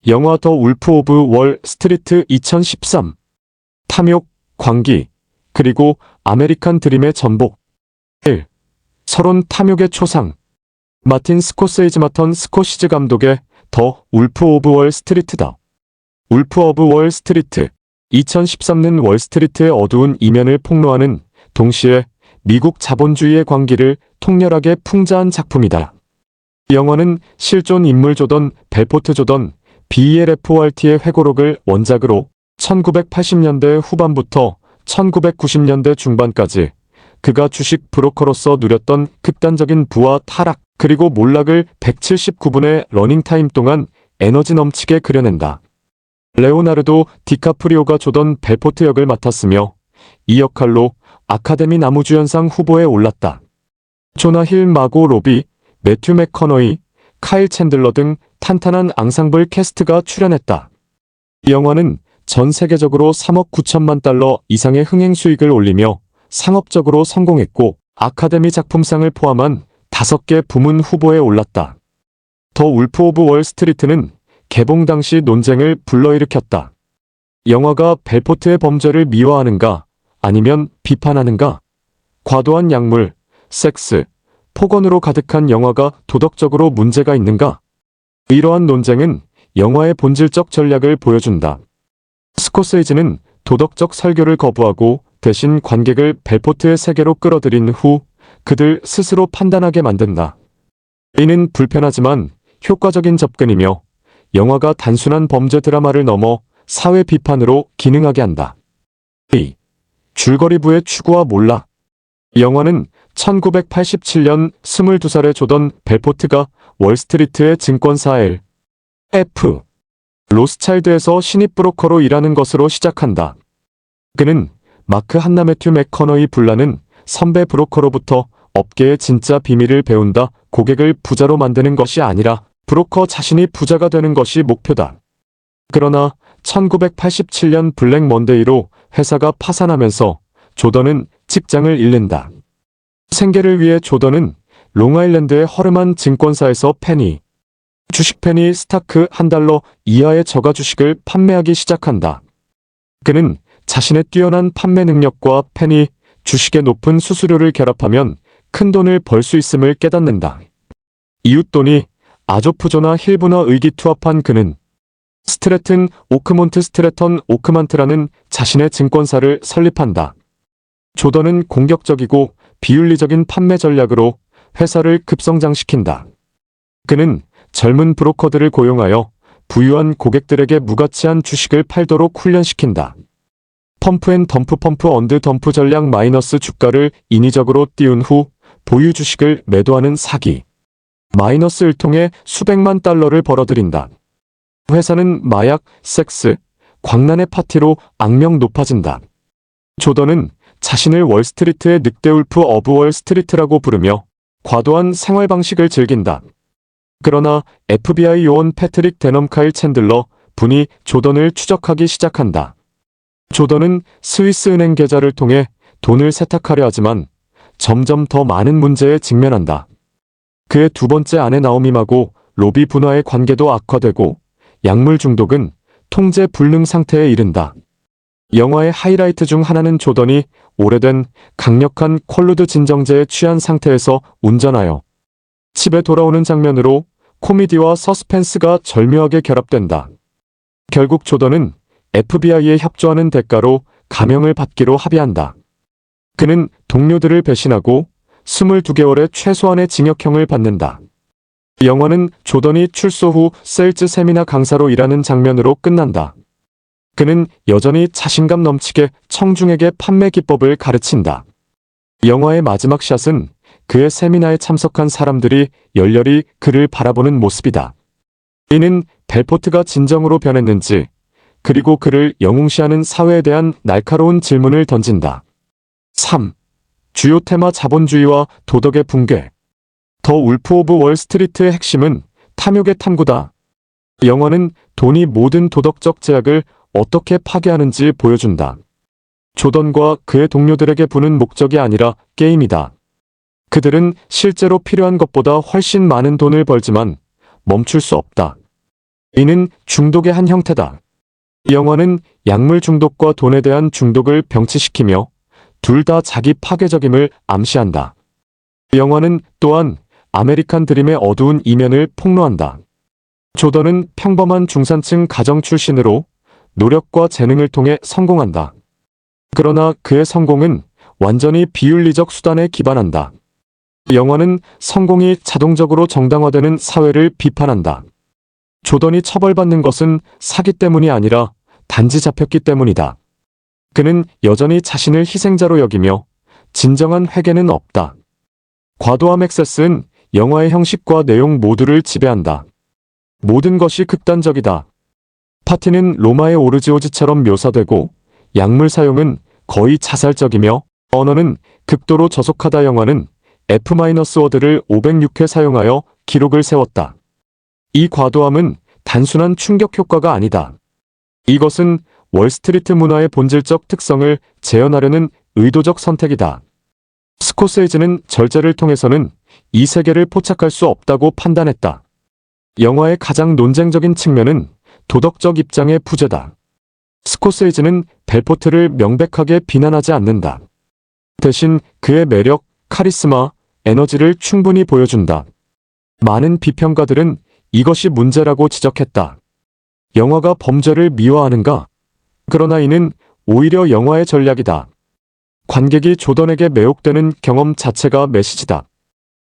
영화 더 울프 오브 월 스트리트 2013. 탐욕, 광기, 그리고 아메리칸 드림의 전복. 1. 서론 탐욕의 초상. 마틴 스코세이지 마턴 스코시즈 감독의 더 울프 오브 월 스트리트다. 울프 오브 월 스트리트 2013는 월스트리트의 어두운 이면을 폭로하는 동시에 미국 자본주의의 광기를 통렬하게 풍자한 작품이다. 영화는 실존 인물 조던 벨포트 조던 BELFORT의 회고록을 원작으로 1980년대 후반부터 1990년대 중반까지 그가 주식 브로커로서 누렸던 극단적인 부와 타락 그리고 몰락을 179분의 러닝타임 동안 에너지 넘치게 그려낸다. 레오나르도 디카프리오가 조던 벨포트 역을 맡았으며 이 역할로 아카데미 나무주연상 후보에 올랐다. 조나 힐, 마고 로비, 매튜 맥커너이, 카일 챈들러 등 탄탄한 앙상블 캐스트가 출연했다. 이 영화는 전 세계적으로 3억 9천만 달러 이상의 흥행 수익을 올리며 상업적으로 성공했고 아카데미 작품상을 포함한 5개 부문 후보에 올랐다. 더 울프 오브 월 스트리트는 개봉 당시 논쟁을 불러일으켰다. 영화가 벨포트의 범죄를 미화하는가 아니면 비판하는가? 과도한 약물, 섹스, 폭언으로 가득한 영화가 도덕적으로 문제가 있는가? 이러한 논쟁은 영화의 본질적 전략을 보여준다. 스코세이지는 도덕적 설교를 거부하고 대신 관객을 벨포트의 세계로 끌어들인 후 그들 스스로 판단하게 만든다. 이는 불편하지만 효과적인 접근이며 영화가 단순한 범죄 드라마를 넘어 사회 비판으로 기능하게 한다. 2. 줄거리부의 추구와 몰락. 영화는 1987년 22살의 조던 벨포트가 월스트리트의 증권사 L.F. 로스차일드에서 신입 브로커로 일하는 것으로 시작한다. 그는 마크 한나 매튜 맥커너이 불라는 선배 브로커로부터 업계의 진짜 비밀을 배운다. 고객을 부자로 만드는 것이 아니라 브로커 자신이 부자가 되는 것이 목표다. 그러나 1987년 블랙 먼데이로 회사가 파산하면서 조던은 직장을 잃는다. 생계를 위해 조던은 롱아일랜드의 허름한 증권사에서 주식 페니 스타크 $1 이하의 저가 주식을 판매하기 시작한다. 그는 자신의 뛰어난 판매 능력과 페니 주식의 높은 수수료를 결합하면 큰 돈을 벌 수 있음을 깨닫는다. 이웃돈이 아조프조나 힐브나 의기투합한 그는 스트레튼 오크몬트 스트레턴 오크만트라는 자신의 증권사를 설립한다. 조던은 공격적이고 비윤리적인 판매 전략으로 회사를 급성장시킨다. 그는 젊은 브로커들을 고용하여 부유한 고객들에게 무가치한 주식을 팔도록 훈련시킨다. 펌프앤덤프 펌프 언드 덤프 전략 마이너스 주가를 인위적으로 띄운 후 보유 주식을 매도하는 사기. 마이너스를 통해 수백만 달러를 벌어들인다. 회사는 마약, 섹스, 광란의 파티로 악명 높아진다. 조던은 자신을 월스트리트의 늑대 울프 오브 월 스트리트라고 부르며 과도한 생활 방식을 즐긴다. 그러나 FBI 요원 패트릭 데넘 카일 챈들러 분이 조던을 추적하기 시작한다. 조던은 스위스 은행 계좌를 통해 돈을 세탁하려 하지만 점점 더 많은 문제에 직면한다. 그의 두 번째 아내 나오미하고 로비 분화의 관계도 악화되고 약물 중독은 통제 불능 상태에 이른다. 영화의 하이라이트 중 하나는 조던이 오래된 강력한 콜루드 진정제에 취한 상태에서 운전하여 집에 돌아오는 장면으로 코미디와 서스펜스가 절묘하게 결합된다. 결국 조던은 FBI에 협조하는 대가로 감형을 받기로 합의한다. 그는 동료들을 배신하고 22개월의 최소한의 징역형을 받는다. 영화는 조던이 출소 후 세일즈 세미나 강사로 일하는 장면으로 끝난다. 그는 여전히 자신감 넘치게 청중에게 판매 기법을 가르친다. 영화의 마지막 샷은 그의 세미나에 참석한 사람들이 열렬히 그를 바라보는 모습이다. 이는 벨포트가 진정으로 변했는지 그리고 그를 영웅시하는 사회에 대한 날카로운 질문을 던진다. 3. 주요 테마 자본주의와 도덕의 붕괴. 더 울프 오브 월 스트리트의 핵심은 탐욕의 탐구다. 영화는 돈이 모든 도덕적 제약을 어떻게 파괴하는지 보여준다. 조던과 그의 동료들에게 부는 목적이 아니라 게임이다. 그들은 실제로 필요한 것보다 훨씬 많은 돈을 벌지만 멈출 수 없다. 이는 중독의 한 형태다. 이 영화는 약물 중독과 돈에 대한 중독을 병치시키며 둘 다 자기 파괴적임을 암시한다. 이 영화는 또한 아메리칸 드림의 어두운 이면을 폭로한다. 조던은 평범한 중산층 가정 출신으로 노력과 재능을 통해 성공한다. 그러나 그의 성공은 완전히 비윤리적 수단에 기반한다. 이 영화는 성공이 자동적으로 정당화되는 사회를 비판한다. 조던이 처벌받는 것은 사기 때문이 아니라 단지 잡혔기 때문이다. 그는 여전히 자신을 희생자로 여기며 진정한 회개는 없다. 과도함 액세스는 영화의 형식과 내용 모두를 지배한다. 모든 것이 극단적이다. 파티는 로마의 오르지오즈처럼 묘사되고 약물 사용은 거의 자살적이며 언어는 극도로 저속하다. 영화는 F-워드를 506회 사용하여 기록을 세웠다. 이 과도함은 단순한 충격 효과가 아니다. 이것은 월스트리트 문화의 본질적 특성을 재현하려는 의도적 선택이다. 스코세이즈는 절제를 통해서는 이 세계를 포착할 수 없다고 판단했다. 영화의 가장 논쟁적인 측면은 도덕적 입장의 부재다. 스코세이즈는 벨포트를 명백하게 비난하지 않는다. 대신 그의 매력, 카리스마, 에너지를 충분히 보여준다. 많은 비평가들은 이것이 문제라고 지적했다. 영화가 범죄를 미화하는가? 그러나 이는 오히려 영화의 전략이다. 관객이 조던에게 매혹되는 경험 자체가 메시지다.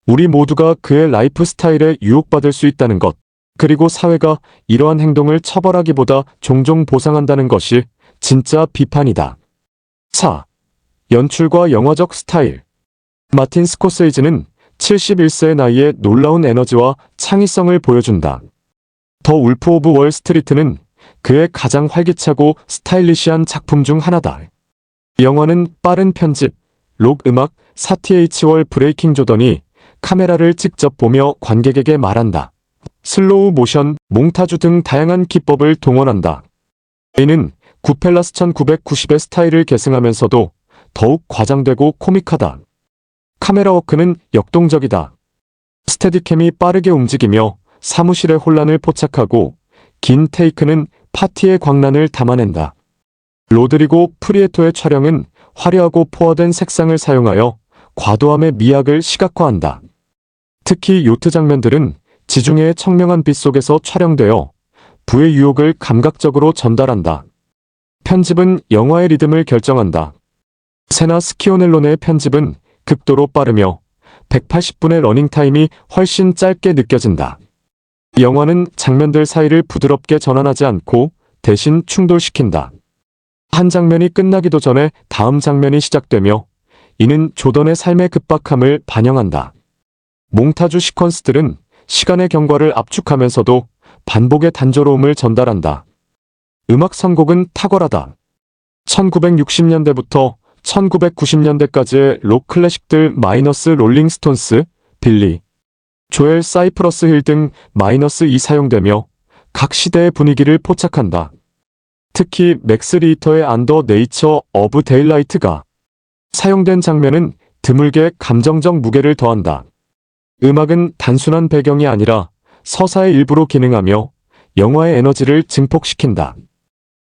우리 모두가 그의 라이프 스타일에 유혹받을 수 있다는 것, 그리고 사회가 이러한 행동을 처벌하기보다 종종 보상한다는 것이 진짜 비판이다. 4. 연출과 영화적 스타일. 마틴 스코세이즈는 71세의 나이에 놀라운 에너지와 창의성을 보여준다. 더 울프 오브 월 스트리트는 그의 가장 활기차고 스타일리시한 작품 중 하나다. 영화는 빠른 편집, 록 음악, 4th 브레이킹 조던이 카메라를 직접 보며 관객에게 말한다. 슬로우 모션, 몽타주 등 다양한 기법을 동원한다. 이는 구펠라스 1990의 스타일을 계승하면서도 더욱 과장되고 코믹하다. 카메라 워크는 역동적이다. 스테디캠이 빠르게 움직이며 사무실의 혼란을 포착하고 긴 테이크는 파티의 광란을 담아낸다. 로드리고 프리에토의 촬영은 화려하고 포화된 색상을 사용하여 과도함의 미학을 시각화한다. 특히 요트 장면들은 지중해의 청명한 빛 속에서 촬영되어 부의 유혹을 감각적으로 전달한다. 편집은 영화의 리듬을 결정한다. 세나 스키오넬로네의 편집은 극도로 빠르며 180분의 러닝타임이 훨씬 짧게 느껴진다. 영화는 장면들 사이를 부드럽게 전환하지 않고 대신 충돌시킨다. 한 장면이 끝나기도 전에 다음 장면이 시작되며 이는 조던의 삶의 급박함을 반영한다. 몽타주 시퀀스들은 시간의 경과를 압축하면서도 반복의 단조로움을 전달한다. 음악 선곡은 탁월하다. 1960년대부터 1990년대까지의 록 클래식들 마이너스 롤링스톤스, 빌리, 조엘 사이프러스 힐 등 마이너스2 사용되며 각 시대의 분위기를 포착한다. 특히 맥스 리히터의 안더 네이처 오브 데일라이트가 사용된 장면은 드물게 감정적 무게를 더한다. 음악은 단순한 배경이 아니라 서사의 일부로 기능하며 영화의 에너지를 증폭시킨다.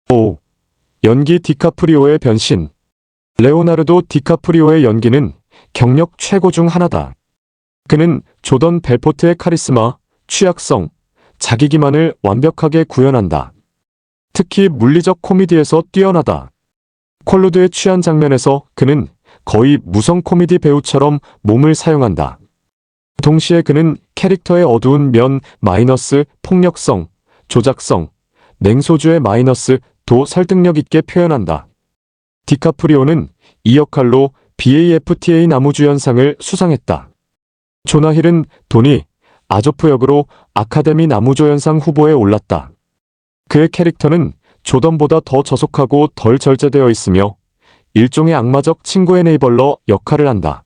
5. 연기 디카프리오의 변신. 레오나르도 디카프리오의 연기는 경력 최고 중 하나다. 그는 조던 벨포트의 카리스마, 취약성, 자기 기만을 완벽하게 구현한다. 특히 물리적 코미디에서 뛰어나다. 콜루드의 취한 장면에서 그는 거의 무성 코미디 배우처럼 몸을 사용한다. 동시에 그는 캐릭터의 어두운 면 마이너스 폭력성, 조작성, 냉소주의 마이너스 도 설득력 있게 표현한다. 디카프리오는 이 역할로 BAFTA 나무주연상을 수상했다. 조나 힐은 도니 아조프 역으로 아카데미 나무조연상 후보에 올랐다. 그의 캐릭터는 조던보다 더 저속하고 덜 절제되어 있으며 일종의 악마적 친구 에네이벌러 역할을 한다.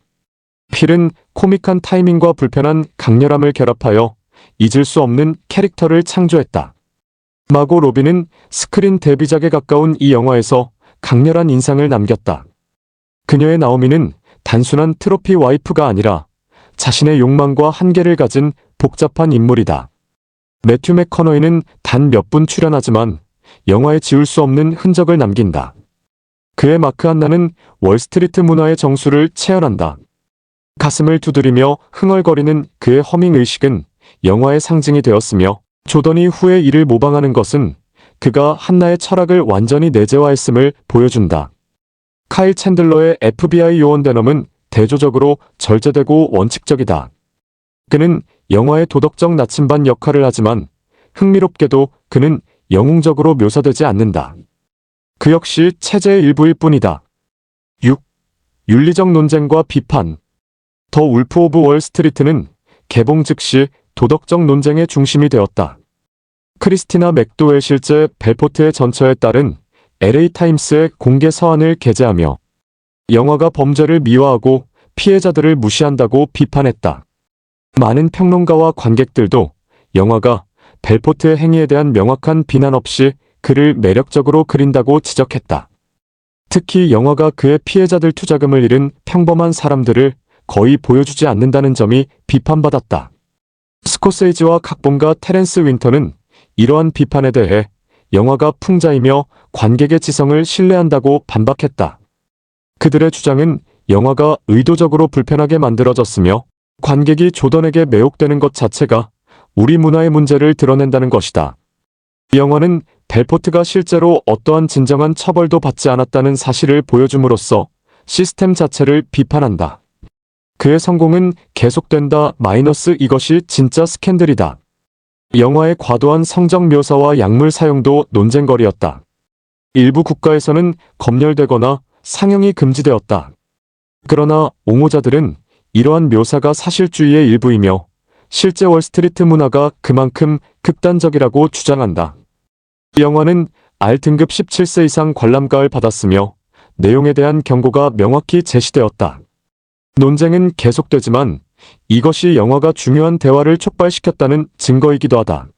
필은 코믹한 타이밍과 불편한 강렬함을 결합하여 잊을 수 없는 캐릭터를 창조했다. 마고 로비는 스크린 데뷔작에 가까운 이 영화에서 강렬한 인상을 남겼다. 그녀의 나오미는 단순한 트로피 와이프가 아니라 자신의 욕망과 한계를 가진 복잡한 인물이다. 매튜 맥커너이는 단 몇 분 출연하지만 영화에 지울 수 없는 흔적을 남긴다. 그의 마크 한나는 월스트리트 문화의 정수를 체현한다. 가슴을 두드리며 흥얼거리는 그의 허밍 의식은 영화의 상징이 되었으며, 조던이 후에 이를 모방하는 것은 그가 한나의 철학을 완전히 내재화했음을 보여준다. 카일 챈들러의 FBI 요원 데넘은 대조적으로 절제되고 원칙적이다. 그는 영화의 도덕적 나침반 역할을 하지만 흥미롭게도 그는 영웅적으로 묘사되지 않는다. 그 역시 체제의 일부일 뿐이다. 6. 윤리적 논쟁과 비판. 더 울프 오브 월스트리트는 개봉 즉시 도덕적 논쟁의 중심이 되었다. 크리스티나 맥도웰 실제 벨포트의 전처에 따른 LA타임스의 공개 서한을 게재하며 영화가 범죄를 미화하고 피해자들을 무시한다고 비판했다. 많은 평론가와 관객들도 영화가 벨포트의 행위에 대한 명확한 비난 없이 그를 매력적으로 그린다고 지적했다. 특히 영화가 그의 피해자들 투자금을 잃은 평범한 사람들을 거의 보여주지 않는다는 점이 비판받았다. 스코세이지와 각본가 테렌스 윈터는 이러한 비판에 대해 영화가 풍자이며 관객의 지성을 신뢰한다고 반박했다. 그들의 주장은 영화가 의도적으로 불편하게 만들어졌으며 관객이 조던에게 매혹되는 것 자체가 우리 문화의 문제를 드러낸다는 것이다. 영화는 벨포트가 실제로 어떠한 진정한 처벌도 받지 않았다는 사실을 보여줌으로써 시스템 자체를 비판한다. 그의 성공은 계속된다 마이너스 이것이 진짜 스캔들이다. 영화의 과도한 성적 묘사와 약물 사용도 논쟁거리였다. 일부 국가에서는 검열되거나 상영이 금지되었다. 그러나 옹호자들은 이러한 묘사가 사실주의의 일부이며 실제 월스트리트 문화가 그만큼 극단적이라고 주장한다. 영화는 R등급 17세 이상 관람가를 받았으며 내용에 대한 경고가 명확히 제시되었다. 논쟁은 계속되지만 이것이 영화가 중요한 대화를 촉발시켰다는 증거이기도 하다.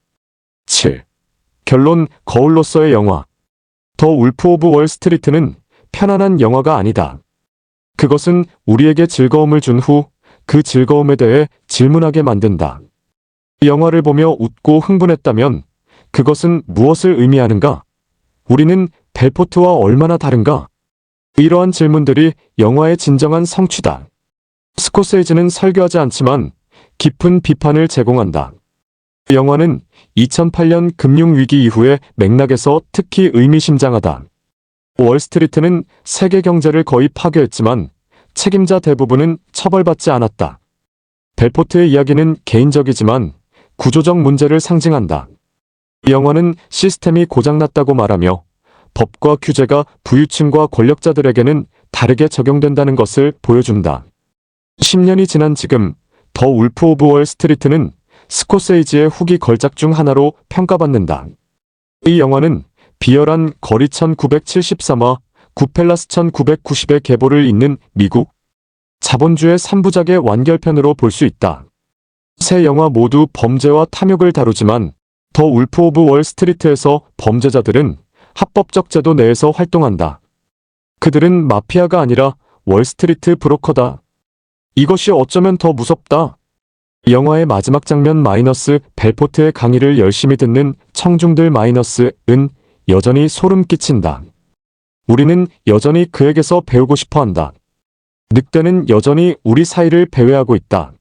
7. 결론 거울로서의 영화. 더 울프 오브 월스트리트는 편안한 영화가 아니다. 그것은 우리에게 즐거움을 준 후 그 즐거움에 대해 질문하게 만든다. 영화를 보며 웃고 흥분했다면 그것은 무엇을 의미하는가? 우리는 벨포트와 얼마나 다른가? 이러한 질문들이 영화의 진정한 성취다. 스코세이지는 설교하지 않지만 깊은 비판을 제공한다. 영화는 2008년 금융위기 이후의 맥락에서 특히 의미심장하다. 월스트리트는 세계 경제를 거의 파괴했지만 책임자 대부분은 처벌받지 않았다. 벨포트의 이야기는 개인적이지만 구조적 문제를 상징한다. 영화는 시스템이 고장났다고 말하며 법과 규제가 부유층과 권력자들에게는 다르게 적용된다는 것을 보여준다. 10년이 지난 지금 더 울프 오브 월스트리트는 스코세이지의 후기 걸작 중 하나로 평가받는다. 이 영화는 비열한 거리 1973화 구펠라스 1990의 계보를 잇는 미국 자본주의 3부작의 완결편으로 볼 수 있다. 세 영화 모두 범죄와 탐욕을 다루지만 더 울프 오브 월스트리트에서 범죄자들은 합법적 제도 내에서 활동한다. 그들은 마피아가 아니라 월스트리트 브로커다. 이것이 어쩌면 더 무섭다. 영화의 마지막 장면 마이너스 벨포트의 강의를 열심히 듣는 청중들 마이너스은 여전히 소름 끼친다. 우리는 여전히 그에게서 배우고 싶어 한다. 늑대는 여전히 우리 사이를 배회하고 있다.